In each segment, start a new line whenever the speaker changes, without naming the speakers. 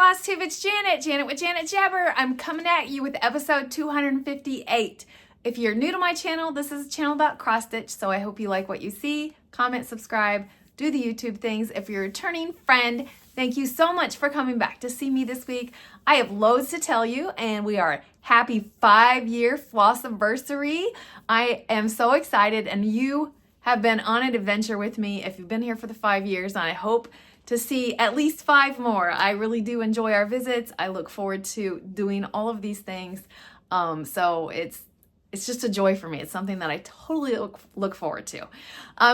Flosstube, it's Janet with Janet Jabber. I'm coming at you with episode 258. If you're new to my channel, this is a channel about cross stitch, so I hope you like what you see. Comment, subscribe, do the YouTube things. If you're a returning friend, thank you so much for coming back to see me this week. I have loads to tell you, and we are happy 5-year floss anniversary. I am so excited, and you have been on an adventure with me if you've been here for the 5 years, and I hope to see at least 5 more. I really do enjoy our visits. I look forward to doing all of these things. So it's just a joy for me. It's something that I totally look forward to.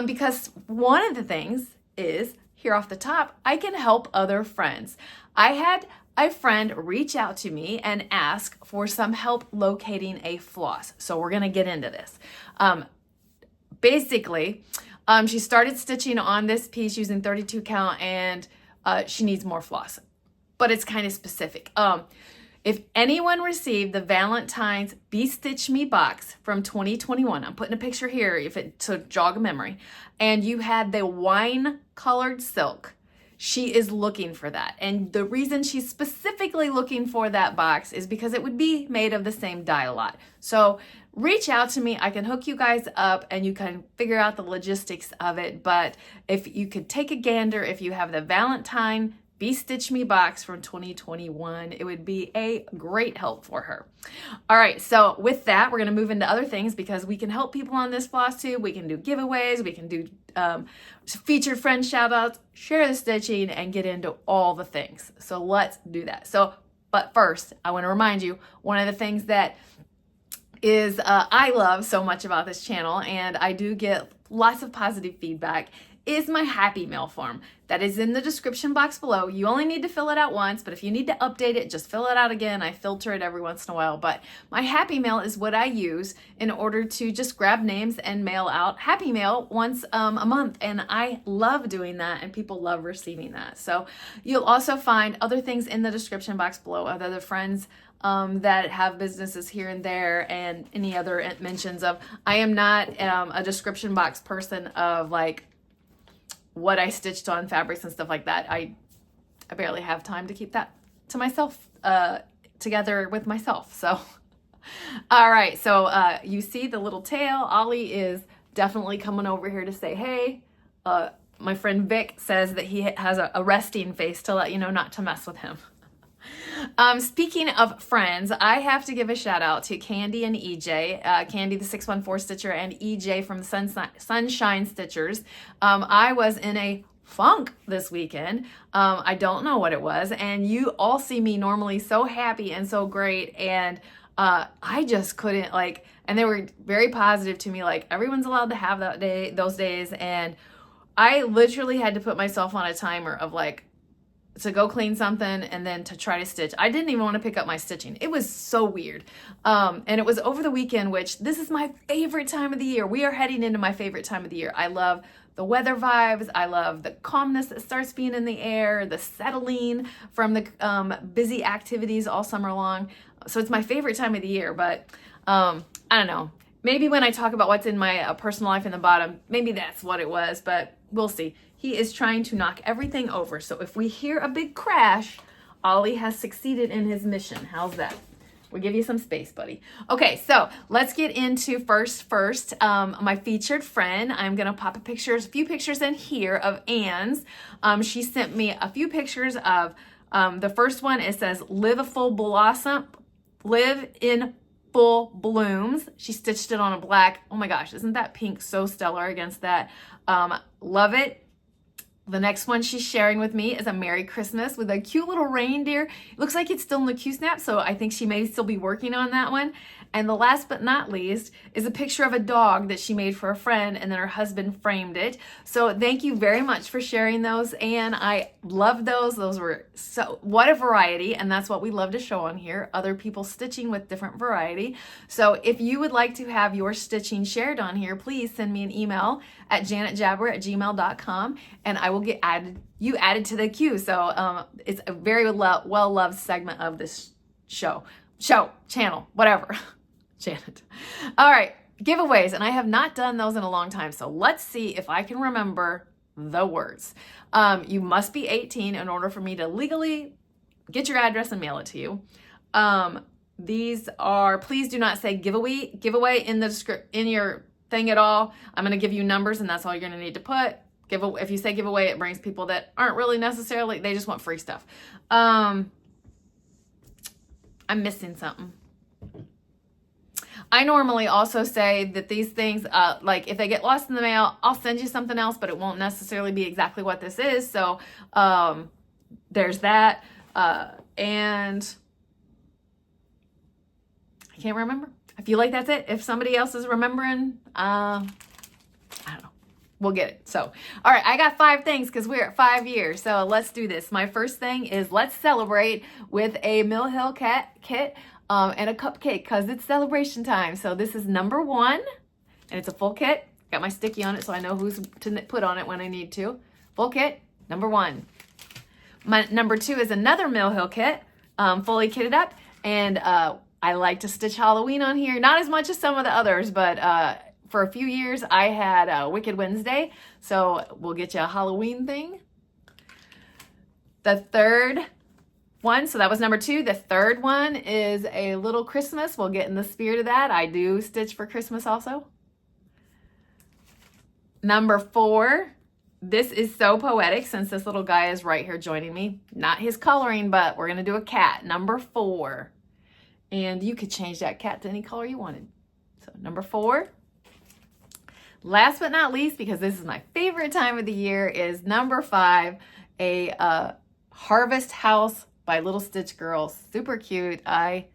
Because one of the things is, here off the top, I can help other friends. I had a friend reach out to me and ask for some help locating a floss. So we're gonna get into this. Basically, she started stitching on this piece using 32 count, and she needs more floss, but it's kind of specific. If anyone received the Valentine's Be Stitch Me box from 2021, I'm putting a picture here to jog a memory, and you had the wine colored silk, she is looking for that. And the reason she's specifically looking for that box is because it would be made of the same dye a lot. So reach out to me. I can hook you guys up and you can figure out the logistics of it. But if you could take a gander, if you have the Valentine Be Stitch Me box from 2021, it would be a great help for her. All right, so with that, we're gonna move into other things because we can help people on this floss tube. We can do giveaways, we can do featured friend shout outs, share the stitching, and get into all the things. So let's do that. But first, I wanna remind you, one of the things that is I love so much about this channel, and I do get lots of positive feedback, is my Happy Mail form. That is in the description box below. You only need to fill it out once, but if you need to update it, just fill it out again. I filter it every once in a while, but my Happy Mail is what I use in order to just grab names and mail out Happy Mail once a month, and I love doing that, and people love receiving that. So you'll also find other things in the description box below, other friends that have businesses here and there, and any other mentions of. I am not a description box person of like what I stitched on fabrics and stuff like that. I barely have time to keep that to myself, together with myself. So, all right. So you see the little tail. Ollie is definitely coming over here to say, hey. My friend Vic says that he has a resting face to let you know not to mess with him. Speaking of friends, I have to give a shout out to Candy and EJ, Candy the 614 Stitcher and EJ from the Sunshine Stitchers. I was in a funk this weekend. I don't know what it was, and you all see me normally so happy and so great, and I just couldn't and they were very positive to me, like everyone's allowed to have those days, and I literally had to put myself on a timer of to go clean something and then to try to stitch. I didn't even want to pick up my stitching. It was so weird. And it was over the weekend, which this is my favorite time of the year. We are heading into my favorite time of the year. I love the weather vibes. I love the calmness that starts being in the air, the settling from the busy activities all summer long. So it's my favorite time of the year, but I don't know. Maybe when I talk about what's in my personal life in the bottom, maybe that's what it was, but we'll see. He is trying to knock everything over. So if we hear a big crash, Ollie has succeeded in his mission. How's that? We'll give you some space, buddy. Okay, so let's get into first, my featured friend. I'm gonna pop a few pictures in here of Anne's. She sent me a few pictures of, the first one, it says, live in full blooms. She stitched it on a black. Oh my gosh, isn't that pink so stellar against that? Love it. The next one she's sharing with me is a Merry Christmas with a cute little reindeer. It looks like it's still in the Q-snap, so I think she may still be working on that one. And the last but not least is a picture of a dog that she made for a friend, and then her husband framed it. So thank you very much for sharing those, and I love those. Those were what a variety, and that's what we love to show on here, other people stitching with different variety. So if you would like to have your stitching shared on here, please send me an email at janetjabber@gmail.com, and I will get you added to the queue. So it's a very well-loved segment of this channel, whatever. Janet. All right, giveaways, and I have not done those in a long time, so let's see if I can remember the words. You must be 18 in order for me to legally get your address and mail it to you. These are, please do not say giveaway in the in your thing at all. I'm going to give you numbers, and that's all you're going to need to put. If you say giveaway, it brings people that aren't really necessarily, they just want free stuff. I'm missing something. I normally also say that these things, like if they get lost in the mail, I'll send you something else, but it won't necessarily be exactly what this is. So there's that. And I can't remember. I feel like that's it. If somebody else is remembering, I don't know. We'll get it. So, all right, I got 5 things because we're at 5 years. So let's do this. My first thing is let's celebrate with a Mill Hill kit. And a cupcake because it's celebration time. So this is number 1, and it's a full kit. Got my sticky on it so I know who's to put on it when I need to. Full kit, number 1. My number 2 is another Mill Hill kit, fully kitted up, and I like to stitch Halloween on here. Not as much as some of the others, but for a few years I had Wicked Wednesday, so we'll get you a Halloween thing. The third one, so that was number 2. The third one is a little Christmas. We'll get in the spirit of that. I do stitch for Christmas also. Number 4, this is so poetic since this little guy is right here joining me. Not his coloring, but we're going to do a cat. Number 4. And you could change that cat to any color you wanted. So number 4. Last but not least, because this is my favorite time of the year, is number 5, a Harvest House by Little Stitch Girl. Super cute. I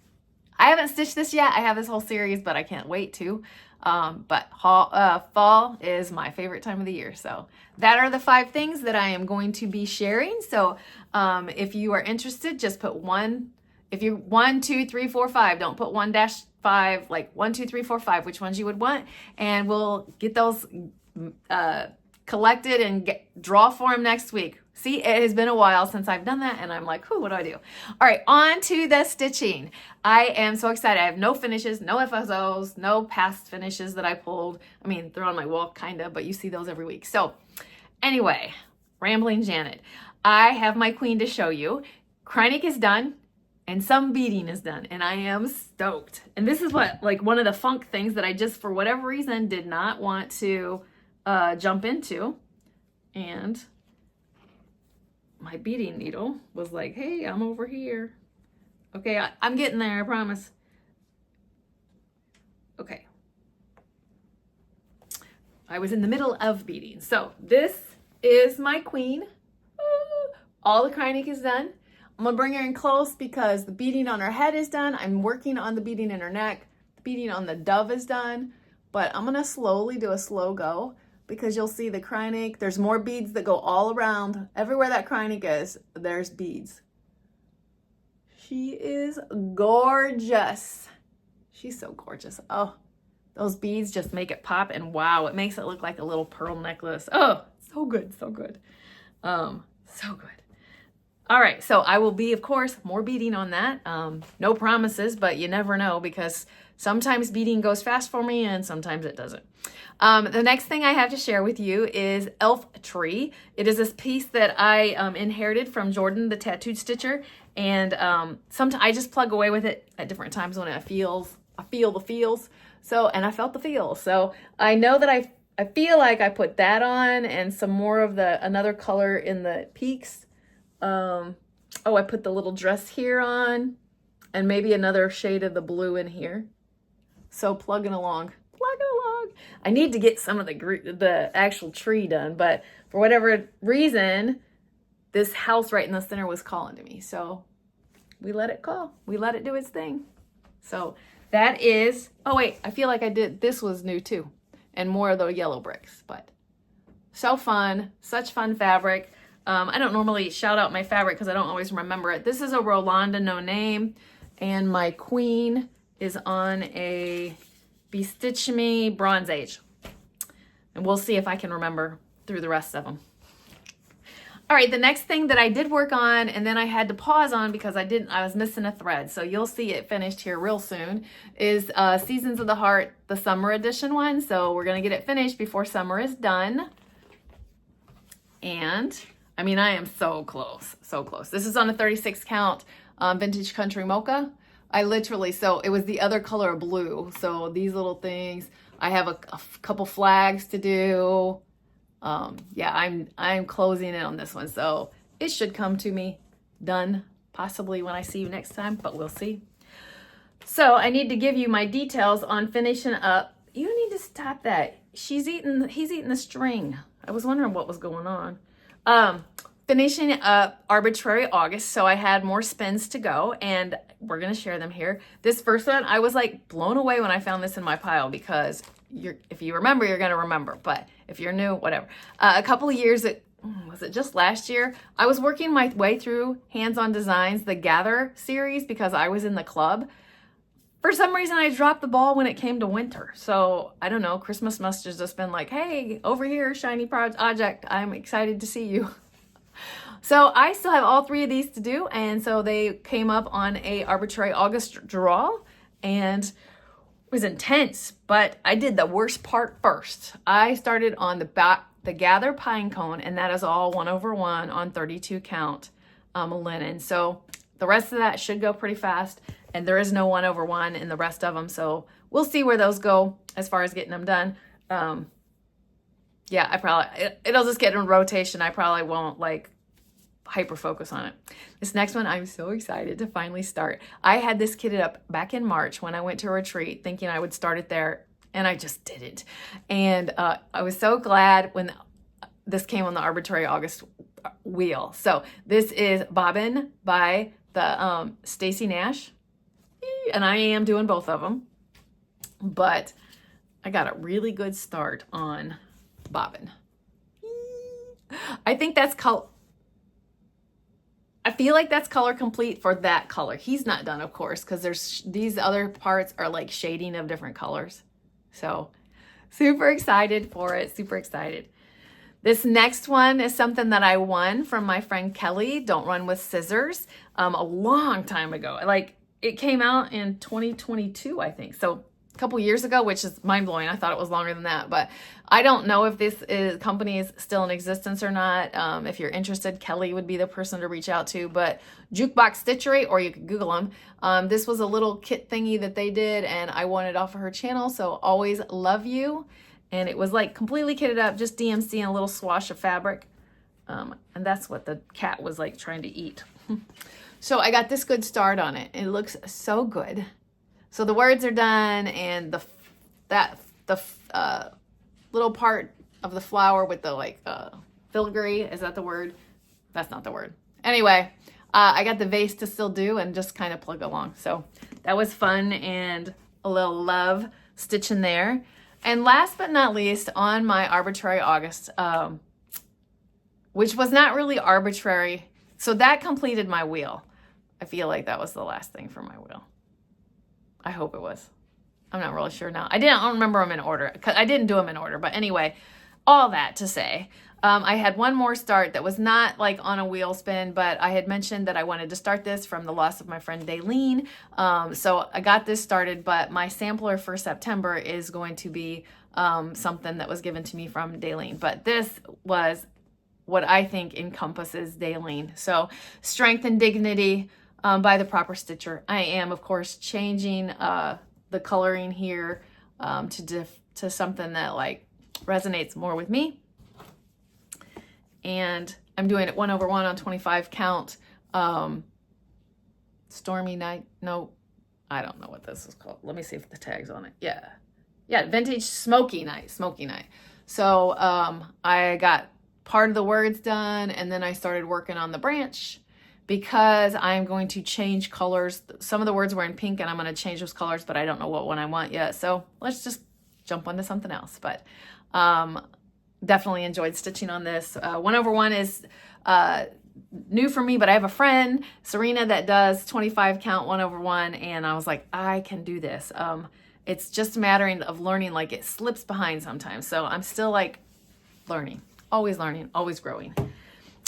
haven't stitched this yet. I have this whole series, but I can't wait to. But fall is my favorite time of the year. So that are the 5 things that I am going to be sharing. So if you are interested, just put 1. If you're 1, 2, 3, 4, 5, don't put 1-5, like 1, 2, 3, 4, 5, which ones you would want. And we'll get those collected and draw for them next week. See, it has been a while since I've done that, and I'm like, what do I do? All right, on to the stitching. I am so excited. I have no finishes, no FSOs, no past finishes that I pulled. I mean, they're on my wall, kind of, but you see those every week. So anyway, Rambling Janet. I have my queen to show you. Krynic is done, and some beading is done, and I am stoked. And this is what, like, one of the funk things that I just, for whatever reason, did not want to jump into. And my beading needle was like, hey, I'm over here. Okay, I'm getting there, I promise. Okay. I was in the middle of beading. So this is my queen. All the Krynic is done. I'm gonna bring her in close because the beading on her head is done. I'm working on the beading in her neck. The beading on the dove is done, but I'm gonna slowly do a slow go because you'll see the Krynic. There's more beads that go all around. Everywhere that Krynic is, there's beads. She is gorgeous. She's so gorgeous. Oh, those beads just make it pop, and wow, it makes it look like a little pearl necklace. Oh, so good, so good. So good. All right, so I will be, of course, more beading on that. No promises, but you never know because sometimes beading goes fast for me and sometimes it doesn't. The next thing I have to share with you is Elf Tree. It is this piece that I inherited from Jordan, the tattooed stitcher, and sometimes I just plug away with it at different times when I feel the feels. So, and I felt the feels. So I know that I feel like I put that on and some more of another color in the peaks. Oh, I put the little dress here on and maybe another shade of the blue in here. So plugging along. I need to get some of the actual tree done, but for whatever reason, this house right in the center was calling to me. So we let it call. We let it do its thing. So that is, oh wait, I feel like this was new too. And more of the yellow bricks, but so fun, such fun fabric. I don't normally shout out my fabric because I don't always remember it. This is a Rolanda No Name, and my queen is on a Stitch Me Bronze Age. And we'll see if I can remember through the rest of them. All right, the next thing that I did work on and then I had to pause on because I was missing a thread. So you'll see it finished here real soon is Seasons of the Heart, the summer edition one. So we're gonna get it finished before summer is done. And I mean, I am so close, so close. This is on a 36 count vintage country mocha. I literally, so it was the other color of blue. So these little things, I have a couple flags to do. Yeah, I'm closing in on this one. So it should come to me done possibly when I see you next time, but we'll see. So I need to give you my details on finishing up. You need to stop that. He's eating the string. I was wondering what was going on. Finishing up Arbitrary August, so I had more spins to go, and we're gonna share them here. This first one, I was like blown away when I found this in my pile, because if you remember, you're gonna remember, but if you're new, whatever. A couple of years, was it just last year? I was working my way through Hands-On Designs, the Gather series, because I was in the club. For some reason, I dropped the ball when it came to winter. So I don't know, Christmas must have just been like, hey, over here, shiny project, I'm excited to see you. So I still have all 3 of these to do, and so they came up on a Arbitrary August draw, and it was intense, but I did the worst part first. I started on the Gather Pine Cone, and that is all 1/1 on 32 count linen. So the rest of that should go pretty fast, and there is no 1/1 in the rest of them, so we'll see where those go as far as getting them done. Yeah, it'll just get in rotation. I probably won't like hyper focus on it. This next one, I'm so excited to finally start. I had this kitted up back in March when I went to a retreat, thinking I would start it there, and I just didn't. And I was so glad when this came on the Arbitrary August wheel. So this is Bobbin by the Stacie Nash, and I am doing both of them, but I got a really good start on Bobbin. I think that's color. I feel like that's color complete for that color. He's not done, of course, because there's these other parts are like shading of different colors. So super excited for it, super excited. This next one is something that I won from my friend Kelly, Don't Run With Scissors, a long time ago. Like it came out in 2022, I think. So a couple years ago, which is mind-blowing. I thought it was longer than that, but I don't know if this company is still in existence or not. If you're interested, Kelly would be the person to reach out to, but Jukebox Stitchery, or you could Google them. This was a little kit thingy that they did, and I won it off of her channel, so always love you. And it was like completely kitted up, just DMC and a little swash of fabric. And that's what the cat was like trying to eat. So I got this good start on it. It looks so good. So the words are done, and the little part of the flower with the like filigree, is that the word? That's not the word. Anyway, I got the vase to still do and just kind of plug along. So that was fun, and a little love stitching there. And last but not least, on my Arbitrary August, which was not really arbitrary. So that completed my wheel. I feel like that was the last thing for my wheel. I hope it was. I'm not really sure now. I don't remember them in order, because I didn't do them in order. But anyway, all that to say, I had one more start that was not like on a wheel spin, but I had mentioned that I wanted to start this from the loss of my friend Daleen. So I got this started, but my sampler for September is going to be something that was given to me from Daleen. But this was what I think encompasses Daleen. So Strength and Dignity by The Proper Stitcher. I am, of course, changing the coloring here to something that like resonates more with me. And I'm doing it 1/1 on 25 count. Stormy Night. No, I don't know what this is called. Let me see if the tag's on it. Yeah, Vintage Smoky Night. So I got part of the words done, and then I started working on the branch, because I'm going to change colors. Some of the words were in pink, and I'm going to change those colors, but I don't know what one I want yet. So let's just jump onto something else. But definitely enjoyed stitching on this. 1/1 is new for me, but I have a friend, Serena, that does 25 count 1/1, and I was like, I can do this. It's just a matter of learning, like it slips behind sometimes. So I'm still like learning, always growing.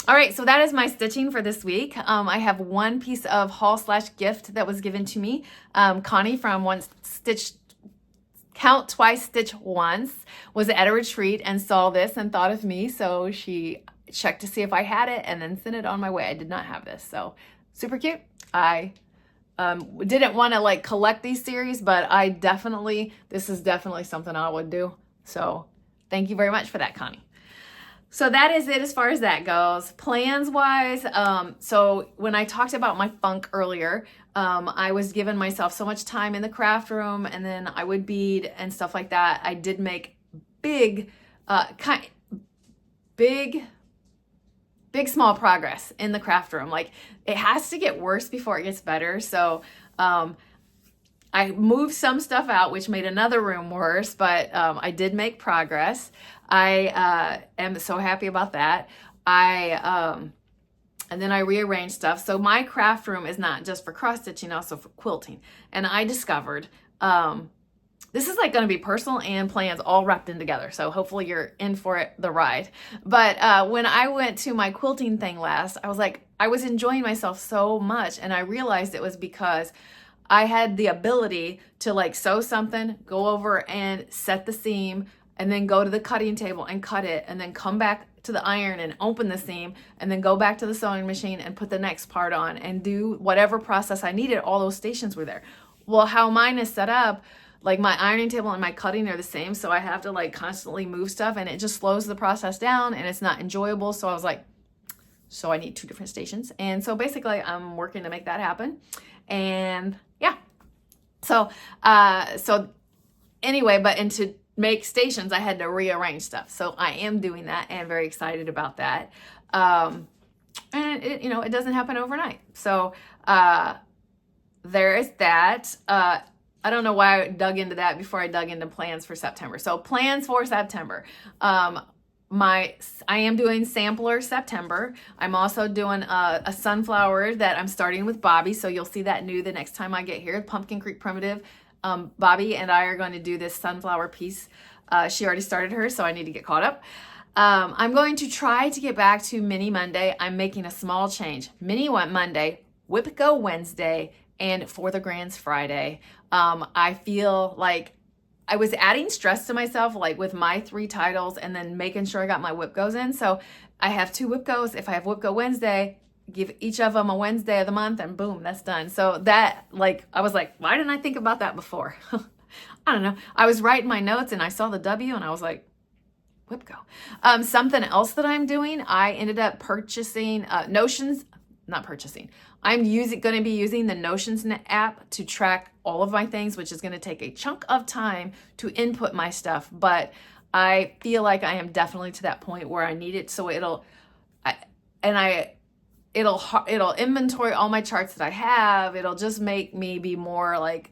All right, so that is my stitching for this week. I have one piece of haul/gift that was given to me. Connie from Count Twice, Stitch Once was at a retreat and saw this and thought of me. So she checked to see if I had it, and then sent it on my way. I did not have this, so super cute. I didn't want to like collect these series, but this is definitely something I would do. So thank you very much for that, Connie. So that is it as far as that goes. Plans wise, so when I talked about my funk earlier, I was giving myself so much time in the craft room, and then I would bead and stuff like that. I did make big small progress in the craft room. Like, it has to get worse before it gets better. So I moved some stuff out, which made another room worse, but I did make progress. I am so happy about that. And then I rearranged stuff. So my craft room is not just for cross stitching, also for quilting. And I discovered this is like going to be personal and plans all wrapped in together. So hopefully you're in for it, the ride. But when I went to my quilting thing last, I was like, I was enjoying myself so much. And I realized it was because I had the ability to like sew something, go over and set the seam, and then go to the cutting table and cut it, and then come back to the iron and open the seam, and then go back to the sewing machine and put the next part on and do whatever process I needed. All those stations were there. Well, how mine is set up, like my ironing table and my cutting are the same, so I have to like constantly move stuff, and it just slows the process down and it's not enjoyable. So I was like, so I need 2 different stations. And so basically I'm working to make that happen. And yeah, so anyway, and to make stations, I had to rearrange stuff. So I am doing that and very excited about that. And it, it doesn't happen overnight. So there is that. I don't know why I dug into that before I dug into plans for September. So plans for September. I am doing Sampler September. I'm also doing a sunflower that I'm starting with Bobby. So you'll see that new the next time I get here. Pumpkin Creek Primitive. Bobby and I are going to do this sunflower piece. She already started hers, so I need to get caught up. I'm going to try to get back to Mini Monday. I'm making a small change. Mini Monday, Whip Go Wednesday, and For the Grands Friday. I feel like I was adding stress to myself, like with my 3 titles, and then making sure I got my Whip Goes in. So I have 2 Whip Goes. If I have Whip Go Wednesday, give each of them a Wednesday of the month, and boom, that's done. So that, like, I was like, why didn't I think about that before? I don't know. I was writing my notes and I saw the W and I was like, Whip Go. Something else that I'm doing, I ended up purchasing Notions, not purchasing. I'm going to be using the Notions app to track all of my things, which is going to take a chunk of time to input my stuff. But I feel like I am definitely to that point where I need it. So it'll inventory all my charts that I have. It'll just make me be more like,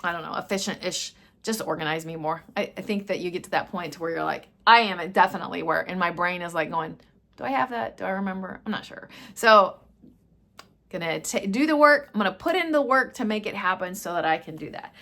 I don't know, efficient-ish, just organize me more. I think that you get to that point to where you're like, I am definitely where, and my brain is like going, do I have that? Do I remember? I'm not sure. So gonna do the work. I'm gonna put in the work to make it happen so that I can do that.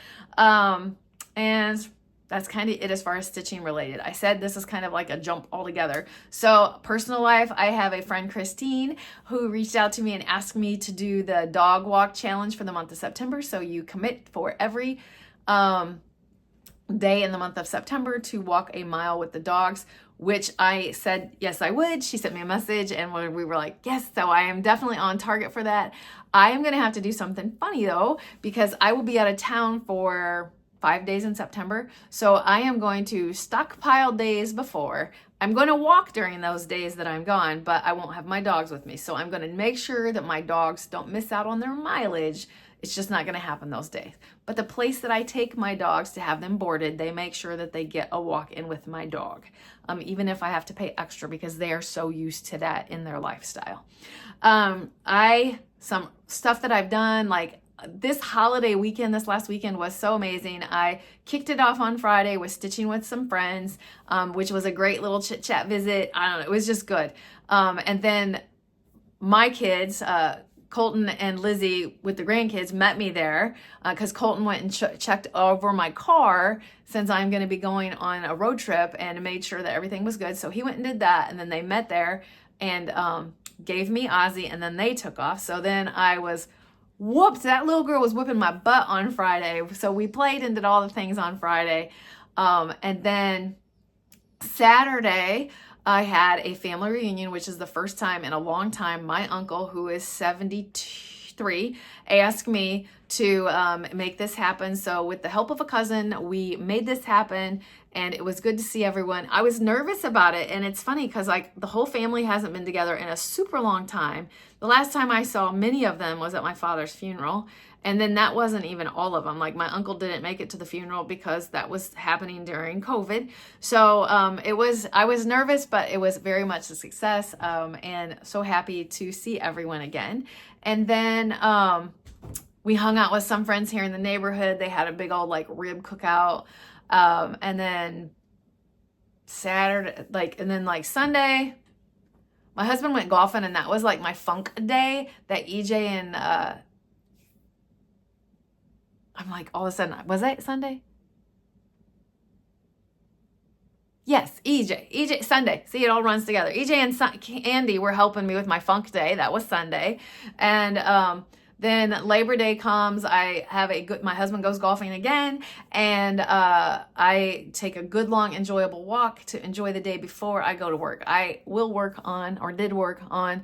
And that's kind of it as far as stitching related. I said this is kind of like a jump altogether. So personal life, I have a friend, Christine, who reached out to me and asked me to do the dog walk challenge for the month of September. So you commit for every day in the month of September to walk a mile with the dogs, which I said, yes, I would. She sent me a message and we were like, yes, so I am definitely on target for that. I am going to have to do something funny though, because I will be out of town for 5 days in September. So I am going to stockpile days before. I'm going to walk during those days that I'm gone, but I won't have my dogs with me. So I'm going to make sure that my dogs don't miss out on their mileage. It's just not going to happen those days. But the place that I take my dogs to have them boarded, they make sure that they get a walk in with my dog, even if I have to pay extra because they are so used to that in their lifestyle. Some stuff that I've done, like this holiday weekend, this last weekend was so amazing. I kicked it off on Friday with stitching with some friends, which was a great little chit chat visit. I don't know, it was just good. And then my kids, Colton and Lizzie with the grandkids met me there because Colton went and checked over my car since I'm going to be going on a road trip and made sure that everything was good. So he went and did that, and then they met there and gave me Ozzy, and then they took off. So then I was whooped. That little girl was whipping my butt on Friday. So we played and did all the things on Friday. And then Saturday, I had a family reunion, which is the first time in a long time. My uncle, who is 73, asked me to make this happen. So with the help of a cousin, we made this happen, and it was good to see everyone. I was nervous about it, and it's funny because like the whole family hasn't been together in a super long time. The last time I saw many of them was at my father's funeral, and then that wasn't even all of them. Like my uncle didn't make it to the funeral because that was happening during COVID. So I was nervous, but it was very much a success, and so happy to see everyone again. And then we hung out with some friends here in the neighborhood. They had a big old like rib cookout. And then Saturday, and then Sunday, my husband went golfing, and that was like my funk day that EJ and, I'm like, all of a sudden, was that Sunday? Yes, EJ, Sunday. See, it all runs together. EJ and Andy were helping me with my funk day. That was Sunday. And, then Labor Day comes, my husband goes golfing again, and I take a good, long, enjoyable walk to enjoy the day before I go to work. I will work on, or did work on,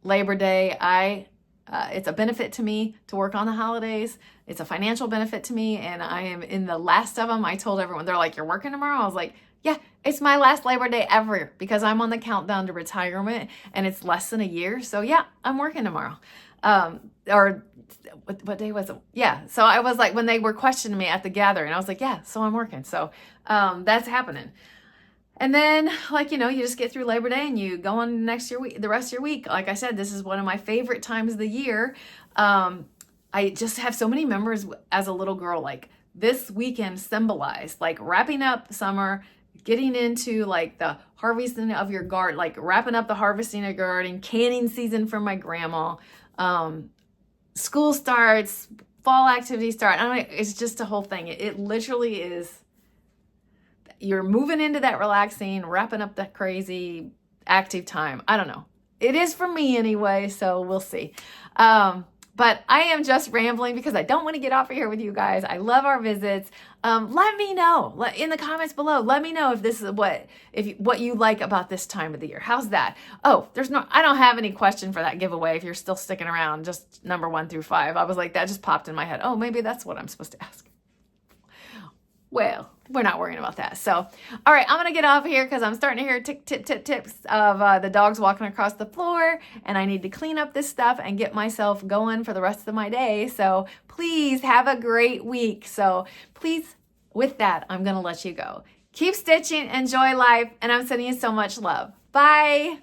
Labor Day. It's a benefit to me to work on the holidays. It's a financial benefit to me, and I am in the last of them. I told everyone, they're like, you're working tomorrow? I was like, yeah, it's my last Labor Day ever because I'm on the countdown to retirement, and it's less than a year. So yeah, I'm working tomorrow. Or what day was it? Yeah. So I was like, when they were questioning me at the gathering, I was like, yeah, so I'm working. So, that's happening. And then you just get through Labor Day and you go on the rest of your week. Like I said, this is one of my favorite times of the year. I just have so many memories as a little girl, like this weekend symbolized like wrapping up summer, getting into like the harvesting of your garden, like wrapping up the harvesting of your garden, canning season for my grandma. School starts, fall activities start. I mean, it's just a whole thing. It literally is, you're moving into that relaxing, wrapping up that crazy active time. I don't know. It is for me anyway, so we'll see. But I am just rambling because I don't want to get off of here with you guys. I love our visits. Let me know in the comments below. Let me know if this is what you like about this time of the year. How's that? Oh, I don't have any question for that giveaway. If you're still sticking around, just number 1 through 5. I was like, that just popped in my head. Oh, maybe that's what I'm supposed to ask. Well, we're not worrying about that. So, all right, I'm going to get off here because I'm starting to hear tips of the dogs walking across the floor, and I need to clean up this stuff and get myself going for the rest of my day. So please have a great week. So please, with that, I'm going to let you go. Keep stitching, enjoy life, and I'm sending you so much love. Bye.